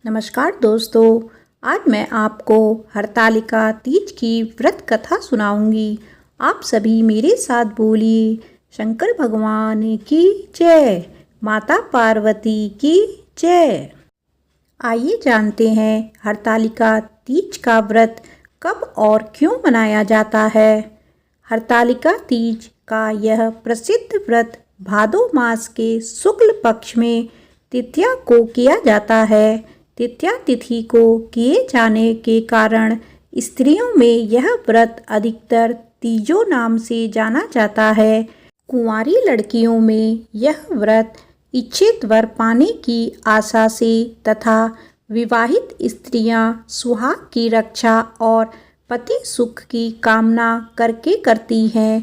नमस्कार दोस्तों, आज मैं आपको हरतालिका तीज की व्रत कथा सुनाऊंगी। आप सभी मेरे साथ बोलिए, शंकर भगवान की जय, माता पार्वती की जय। आइए जानते हैं हरतालिका तीज का व्रत कब और क्यों मनाया जाता है। हरतालिका तीज का यह प्रसिद्ध व्रत भादो मास के शुक्ल पक्ष में तृतीया को किया जाता है। तृतीया तिथि को किए जाने के कारण स्त्रियों में यह व्रत अधिकतर तीजो नाम से जाना जाता है। कुंवारी लड़कियों में यह व्रत इच्छित वर पाने की आशा से तथा विवाहित स्त्रियां सुहाग की रक्षा और पति सुख की कामना करके करती हैं।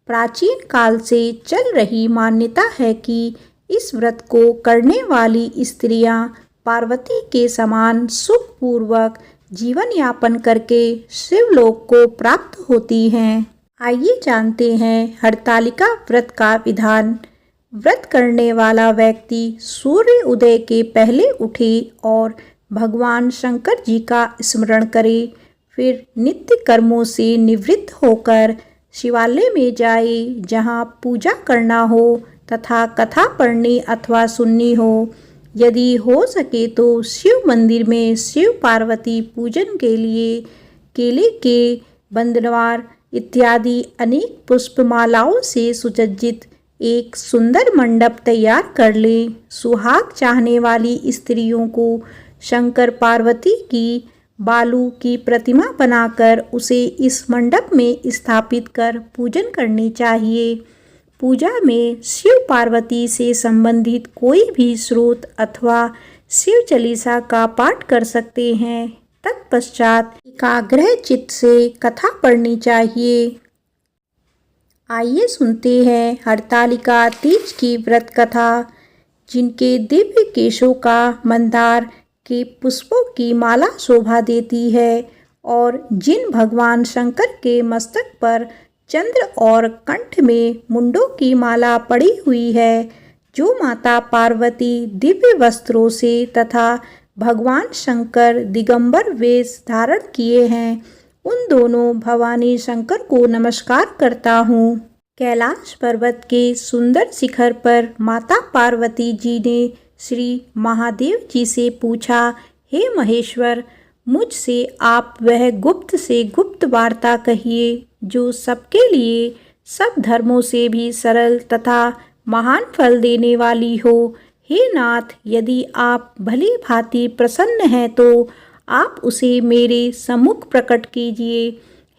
प्राचीन काल से चल रही मान्यता है कि इस व्रत को करने वाली स्त्रियां पार्वती के समान सुखपूर्वक जीवन यापन करके शिवलोक को प्राप्त होती हैं। आइए जानते हैं हरतालिका व्रत का विधान। व्रत करने वाला व्यक्ति सूर्य उदय के पहले उठे और भगवान शंकर जी का स्मरण करे, फिर नित्य कर्मों से निवृत्त होकर शिवालय में जाए जहाँ पूजा करना हो तथा कथा पढ़नी अथवा सुननी हो। यदि हो सके तो शिव मंदिर में शिव पार्वती पूजन के लिए केले के बंधनवार इत्यादि अनेक पुष्पमालाओं से सुसज्जित एक सुंदर मंडप तैयार कर ले। सुहाग चाहने वाली स्त्रियों को शंकर पार्वती की बालू की प्रतिमा बनाकर उसे इस मंडप में स्थापित कर पूजन करनी चाहिए। पूजा में शिव पार्वती से संबंधित कोई भी स्रोत अथवा शिव चालीसा का पाठ कर सकते हैं। तत्पश्चात एकाग्र चित्त से कथा पढ़नी चाहिए। आइए सुनते हैं हरतालिका तीज की व्रत कथा। जिनके दिव्य केशों का मंदार के पुष्पों की माला शोभा देती है और जिन भगवान शंकर के मस्तक पर चंद्र और कंठ में मुंडों की माला पड़ी हुई है, जो माता पार्वती दिव्य वस्त्रों से तथा भगवान शंकर दिगंबर वेश धारण किए हैं, उन दोनों भवानी शंकर को नमस्कार करता हूँ। कैलाश पर्वत के सुंदर शिखर पर माता पार्वती जी ने श्री महादेव जी से पूछा, हे महेश्वर, मुझसे आप वह गुप्त से गुप्त वार्ता कहिए जो सबके लिए सब धर्मों से भी सरल तथा महान फल देने वाली हो। हे नाथ, यदि आप भली भांति प्रसन्न हैं तो आप उसे मेरे सम्मुख प्रकट कीजिए।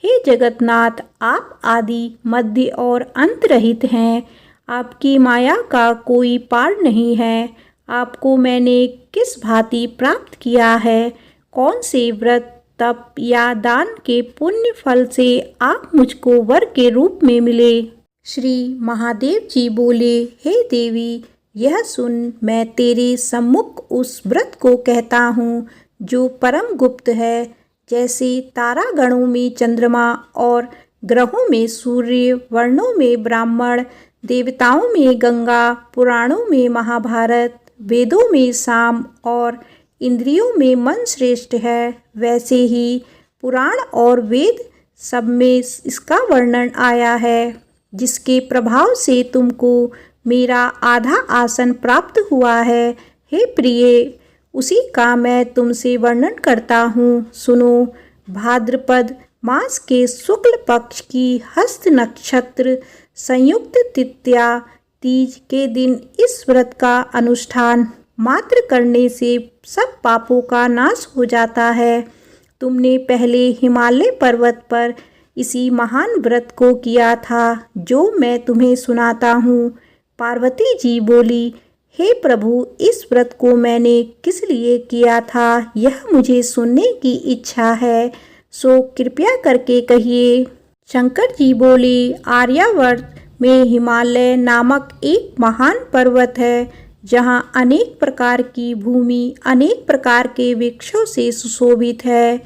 हे जगन्नाथ, आप आदि मध्य और अंत रहित हैं। आपकी माया का कोई पार नहीं है। आपको मैंने किस भांति प्राप्त किया है? कौन से व्रत तप या दान के पुण्य फल से आप मुझको वर के रूप में मिले? श्री महादेव जी बोले, हे देवी, यह सुन, मैं तेरे सम्मुख उस व्रत को कहता हूँ जो परम गुप्त है। जैसे तारागणों में चंद्रमा और ग्रहों में सूर्य, वर्णों में ब्राह्मण, देवताओं में गंगा, पुराणों में महाभारत, वेदों में साम और इंद्रियों में मन श्रेष्ठ है, वैसे ही पुराण और वेद सब में इसका वर्णन आया है। जिसके प्रभाव से तुमको मेरा आधा आसन प्राप्त हुआ है, हे प्रिय, उसी का मैं तुमसे वर्णन करता हूँ। सुनो, भाद्रपद मास के शुक्ल पक्ष की हस्त नक्षत्र संयुक्त तृतीया तीज के दिन इस व्रत का अनुष्ठान मात्र करने से सब पापों का नाश हो जाता है। तुमने पहले हिमालय पर्वत पर इसी महान व्रत को किया था जो मैं तुम्हें सुनाता हूँ। पार्वती जी बोली, हे प्रभु, इस व्रत को मैंने किस लिए किया था यह मुझे सुनने की इच्छा है, सो कृपया करके कहिए। शंकर जी बोले, आर्यावर्त में हिमालय नामक एक महान पर्वत है जहाँ अनेक प्रकार की भूमि अनेक प्रकार के वृक्षों से सुशोभित है,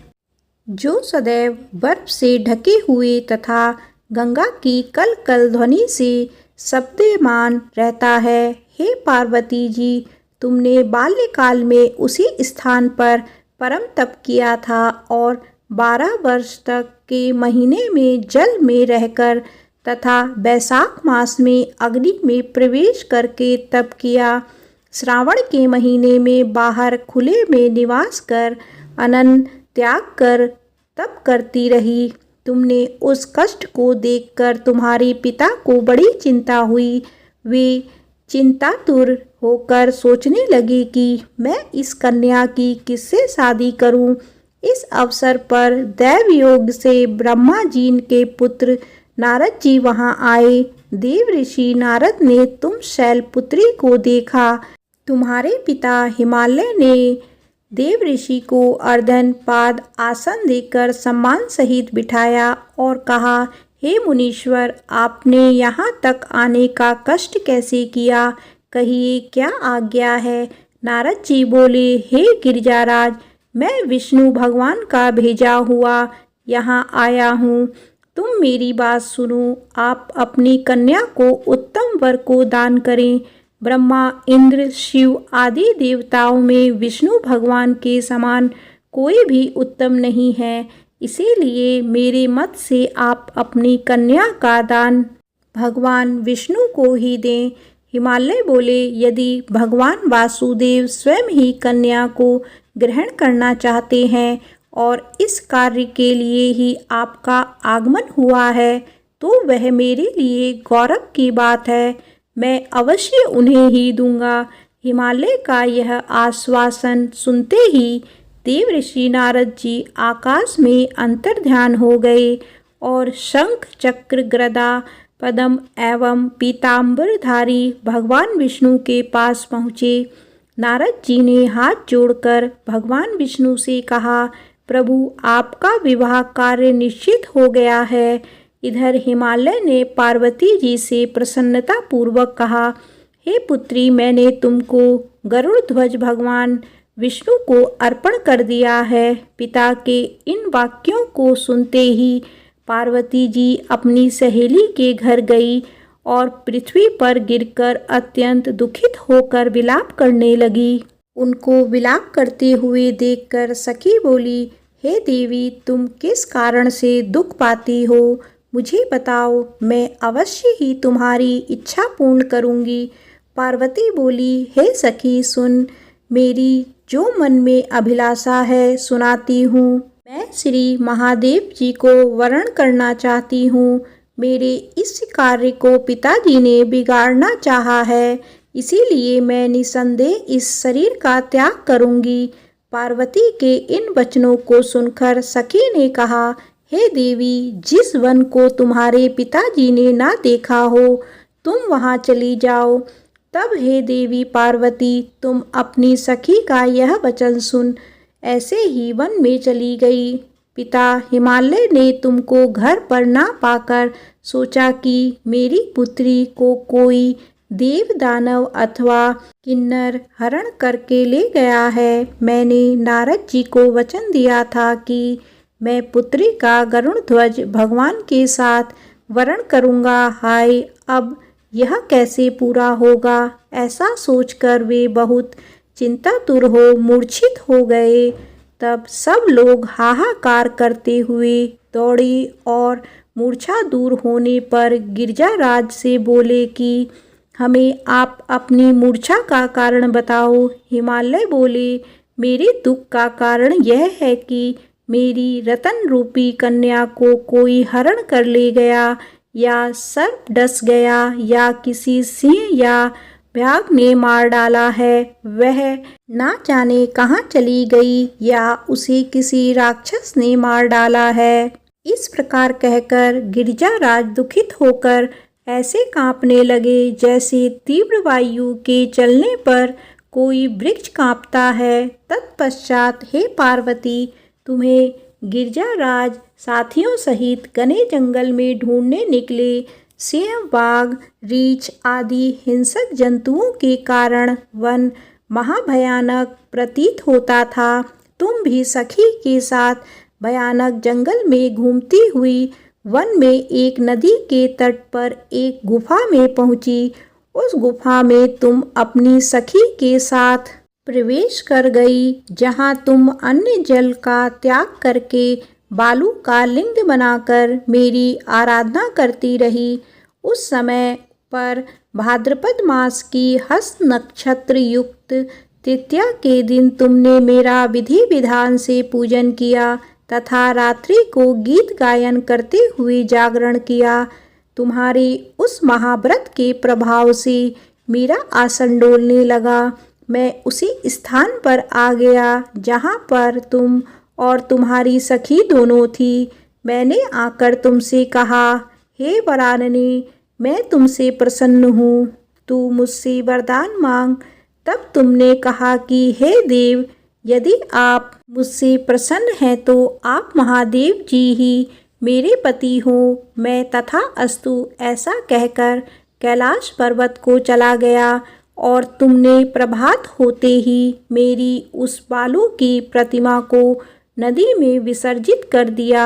जो सदैव बर्फ से ढके हुए तथा गंगा की कल कल ध्वनि से शब्दमान रहता है। हे पार्वती जी, तुमने बाल्यकाल में उसी स्थान पर परम तप किया था और 12 वर्ष तक के महीने में जल में रहकर तथा वैशाख मास में अग्नि में प्रवेश करके तप किया। श्रावण के महीने में बाहर खुले में निवास कर अन्न त्याग कर तप करती रही। तुमने उस कष्ट को देखकर तुम्हारे पिता को बड़ी चिंता हुई। वे चिंतातुर होकर सोचने लगे कि मैं इस कन्या की किससे शादी करूं। इस अवसर पर दैव योग से ब्रह्मा जी के पुत्र नारद जी वहां आए। देव ऋषि नारद ने तुम शैलपुत्री को देखा। तुम्हारे पिता हिमालय ने देव ऋषि को अर्धन पाद आसन देकर सम्मान सहित बिठाया और कहा, हे मुनीश्वर, आपने यहाँ तक आने का कष्ट कैसे किया? कहिए क्या आज्ञा है? नारद जी बोले, हे गिरिजाराज, मैं विष्णु भगवान का भेजा हुआ यहाँ आया हूँ। तुम मेरी बात सुनो। आप अपनी कन्या को उत्तम वर को दान करें। ब्रह्मा, इंद्र, शिव आदि देवताओं में विष्णु भगवान के समान कोई भी उत्तम नहीं है। इसीलिए मेरे मत से आप अपनी कन्या का दान भगवान विष्णु को ही दें। हिमालय बोले, यदि भगवान वासुदेव स्वयं ही कन्या को ग्रहण करना चाहते हैं और इस कार्य के लिए ही आपका आगमन हुआ है, तो वह मेरे लिए गौरव की बात है। मैं अवश्य उन्हें ही दूंगा। हिमालय का यह आश्वासन सुनते ही देव ऋषि नारद जी आकाश में अंतर्ध्यान हो गए और शंख चक्र गदा पद्म एवं पीतांबरधारी भगवान विष्णु के पास पहुँचे। नारद जी ने हाथ जोड़कर भगवान विष्णु से कहा, प्रभु, आपका विवाह कार्य निश्चित हो गया है। इधर हिमालय ने पार्वती जी से प्रसन्नता पूर्वक कहा, हे पुत्री, मैंने तुमको गरुड़ ध्वज भगवान विष्णु को अर्पण कर दिया है। पिता के इन वाक्यों को सुनते ही पार्वती जी अपनी सहेली के घर गई और पृथ्वी पर गिरकर अत्यंत दुखित होकर विलाप करने लगी। उनको विलाप करते हुए देखकर सखी बोली, हे देवी, तुम किस कारण से दुख पाती हो? मुझे बताओ, मैं अवश्य ही तुम्हारी इच्छा पूर्ण करूंगी। पार्वती बोली, हे सखी, सुन, मेरी जो मन में अभिलाषा है सुनाती हूँ। मैं श्री महादेव जी को वरण करना चाहती हूँ। मेरे इस कार्य को पिताजी ने बिगाड़ना चाहा है, इसीलिए मैं निसंदेह इस शरीर का त्याग करूंगी। पार्वती के इन वचनों को सुनकर सखी ने कहा, हे देवी, जिस वन को तुम्हारे पिताजी ने ना देखा हो, तुम वहाँ चली जाओ। तब हे देवी पार्वती, तुम अपनी सखी का यह वचन सुन ऐसे ही वन में चली गई। पिता हिमालय ने तुमको घर पर ना पाकर सोचा कि मेरी पुत्री को कोई देव दानव अथवा किन्नर हरण करके ले गया है। मैंने नारद जी को वचन दिया था कि मैं पुत्री का गरुड़ ध्वज भगवान के साथ वरण करूँगा। हाय, अब यह कैसे पूरा होगा? ऐसा सोचकर वे बहुत चिंतातुर हो मूर्छित हो गए। तब सब लोग हाहाकार करते हुए दौड़े और मूर्छा दूर होने पर गिरिजाराज से बोले कि हमें आप अपनी मूर्छा का कारण बताओ। हिमालय बोले, मेरे दुख का कारण यह है कि मेरी रतन रूपी कन्या को कोई हरण कर ले गया, या सर्प डस गया, या किसी सिंह या व्याघ्र ने मार डाला है। वह ना जाने कहाँ चली गई, या उसे किसी राक्षस ने मार डाला है। इस प्रकार कहकर गिरिजाराज दुखित होकर ऐसे कांपने लगे जैसे तीव्र वायु के चलने पर कोई वृक्ष कांपता है। तत्पश्चात हे पार्वती, तुम्हें गिरिजाराज साथियों सहित घने जंगल में ढूंढने निकले। सिंह, बाघ, रीछ आदि हिंसक जंतुओं के कारण वन महाभयानक प्रतीत होता था। तुम भी सखी के साथ भयानक जंगल में घूमती हुई वन में एक नदी के तट पर एक गुफा में पहुंची। उस गुफा में तुम अपनी सखी के साथ प्रवेश कर गई, जहाँ तुम अन्य जल का त्याग करके बालू का लिंग बनाकर मेरी आराधना करती रही। उस समय पर भाद्रपद मास की हस्त नक्षत्र युक्त तृतीया के दिन तुमने मेरा विधि विधान से पूजन किया तथा रात्रि को गीत गायन करते हुए जागरण किया। तुम्हारे उस महाव्रत के प्रभाव से मेरा आसन डोलने लगा। मैं उसी स्थान पर आ गया जहाँ पर तुम और तुम्हारी सखी दोनों थी। मैंने आकर तुमसे कहा, हे वरानने, मैं तुमसे प्रसन्न हूँ, तू मुझसे वरदान मांग। तब तुमने कहा कि हे देव, यदि आप मुझसे प्रसन्न हैं तो आप महादेव जी ही मेरे पति हो। मैं तथास्तु ऐसा कहकर कैलाश पर्वत को चला गया और तुमने प्रभात होते ही मेरी उस बालू की प्रतिमा को नदी में विसर्जित कर दिया।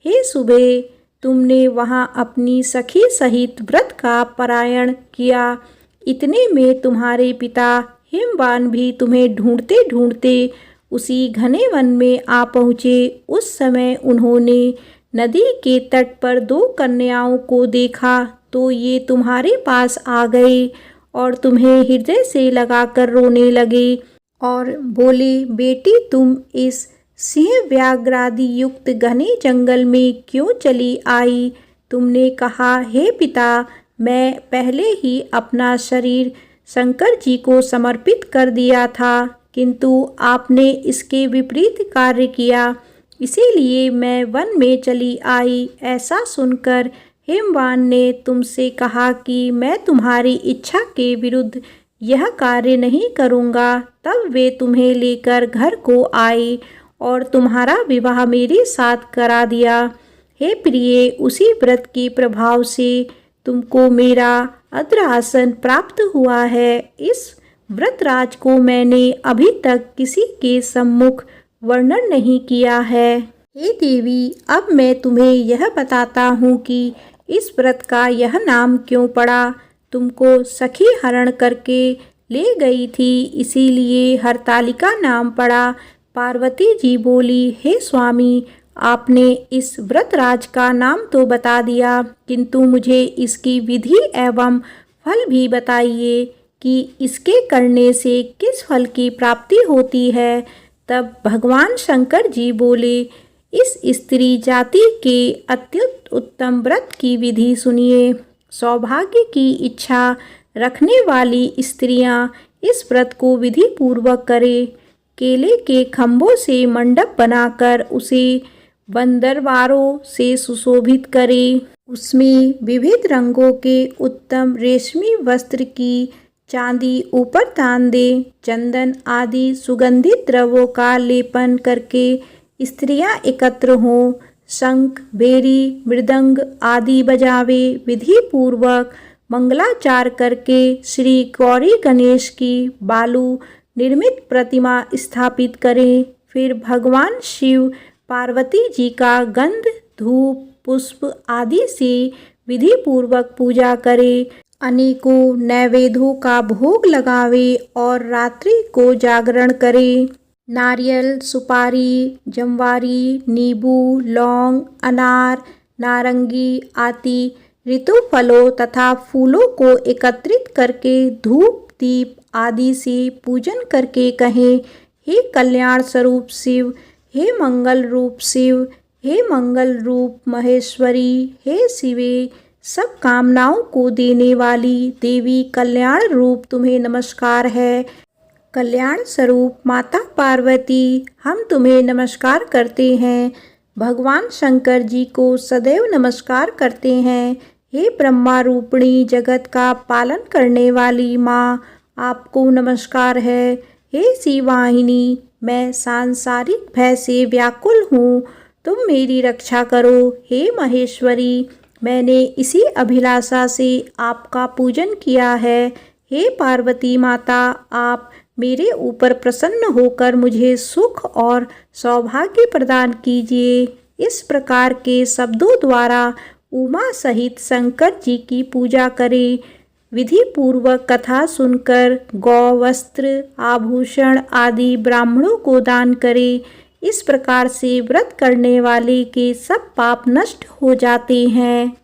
हे सुबह, तुमने वहाँ अपनी सखी सहित व्रत का पारायण किया। इतने में तुम्हारे पिता हिमवान भी तुम्हें ढूंढते ढूंढते उसी घने वन में आ पहुँचे। उस समय उन्होंने नदी के तट पर 2 कन्याओं को देखा तो ये तुम्हारे पास आ गए और तुम्हें हृदय से लगाकर रोने लगे और बोले, बेटी, तुम इस सिंह व्याघ्रादि युक्त घने जंगल में क्यों चली आई? तुमने कहा, हे पिता, मैं पहले ही अपना शरीर शंकर जी को समर्पित कर दिया था, किंतु आपने इसके विपरीत कार्य किया, इसीलिए मैं वन में चली आई। ऐसा सुनकर हिमवान ने तुमसे कहा कि मैं तुम्हारी इच्छा के विरुद्ध यह कार्य नहीं करूँगा। तब वे तुम्हें लेकर घर को आए और तुम्हारा विवाह मेरे साथ करा दिया। हे प्रिय, उसी व्रत के प्रभाव से तुमको मेरा अग्रआसन प्राप्त हुआ है। इस व्रतराज को मैंने अभी तक किसी के सम्मुख वर्णन नहीं किया है। हे देवी, अब मैं तुम्हें यह बताता हूँ कि इस व्रत का यह नाम क्यों पड़ा। तुमको सखी हरण करके ले गई थी, इसीलिए हरतालिका नाम पड़ा। पार्वती जी बोली, हे स्वामी, आपने इस व्रतराज का नाम तो बता दिया, किंतु मुझे इसकी विधि एवं फल भी बताइए कि इसके करने से किस फल की प्राप्ति होती है। तब भगवान शंकर जी बोले, इस स्त्री जाति के अत्युत उत्तम व्रत की विधि सुनिए। सौभाग्य की इच्छा रखने वाली स्त्रियां इस व्रत को विधि पूर्वक करें। केले के खम्भों से मंडप बनाकर उसे बंदरवारों से सुशोभित करें। उसमें विविध रंगों के उत्तम रेशमी वस्त्र की चांदी ऊपर तान दे। चंदन आदि सुगंधित द्रव्यों का लेपन करके स्त्रियां एकत्र हों। शंख, बेरी, मृदंग आदि बजावे। विधि पूर्वक मंगलाचार करके श्री गौरी गणेश की बालू निर्मित प्रतिमा स्थापित करें। फिर भगवान शिव पार्वती जी का गंध, धूप, पुष्प आदि से विधि पूर्वक पूजा करें। अनेकों नैवेद्यों का भोग लगावे और रात्रि को जागरण करें। नारियल, सुपारी, जमवारी, नींबू, लौंग, अनार, नारंगी आदि ऋतु फलों तथा फूलों को एकत्रित करके धूप, दीप आदि से पूजन करके कहें, हे कल्याण स्वरूप शिव, हे मंगल रूप शिव, हे मंगल रूप महेश्वरी, हे शिवे, सब कामनाओं को देने वाली देवी कल्याण रूप तुम्हें नमस्कार है। कल्याण स्वरूप माता पार्वती, हम तुम्हें नमस्कार करते हैं। भगवान शंकर जी को सदैव नमस्कार करते हैं। हे ब्रह्मा रूपिणी जगत का पालन करने वाली माँ, आपको नमस्कार है। हे शिववाहिनी, मैं सांसारिक भय से व्याकुल हूँ, तुम मेरी रक्षा करो। हे महेश्वरी, मैंने इसी अभिलाषा से आपका पूजन किया है। हे पार्वती माता, आप मेरे ऊपर प्रसन्न होकर मुझे सुख और सौभाग्य प्रदान कीजिए। इस प्रकार के शब्दों द्वारा उमा सहित शंकर जी की पूजा करें। विधि पूर्वक कथा सुनकर गौ, वस्त्र, आभूषण आदि ब्राह्मणों को दान करे। इस प्रकार से व्रत करने वाले के सब पाप नष्ट हो जाते हैं।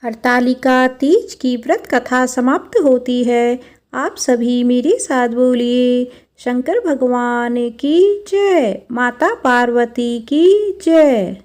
हरतालिका तीज की व्रत कथा समाप्त होती है। आप सभी मेरे साथ बोलिए, शंकर भगवान की जय, माता पार्वती की जय।